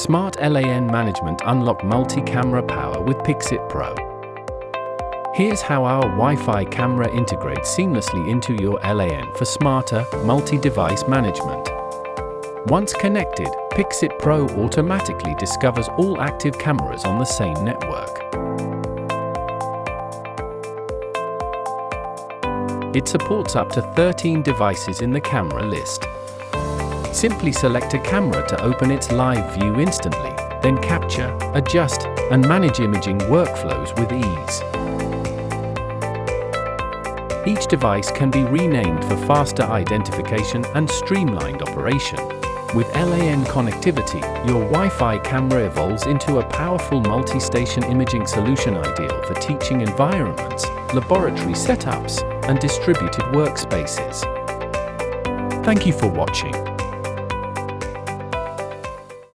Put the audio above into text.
Smart LAN management unlock multi-camera power with Pixit Pro. Here's how our Wi-Fi camera integrates seamlessly into your LAN for smarter, multi-device management. Once connected, Pixit Pro automatically discovers all active cameras on the same network. It supports up to 13 devices in the camera list. Simply select a camera to open its live view instantly, then capture, adjust, and manage imaging workflows with ease. Each device can be renamed for faster identification and streamlined operation. With LAN connectivity, your Wi-Fi camera evolves into a powerful multi-station imaging solution ideal for teaching environments, laboratory setups, and distributed workspaces. Thank you for watching.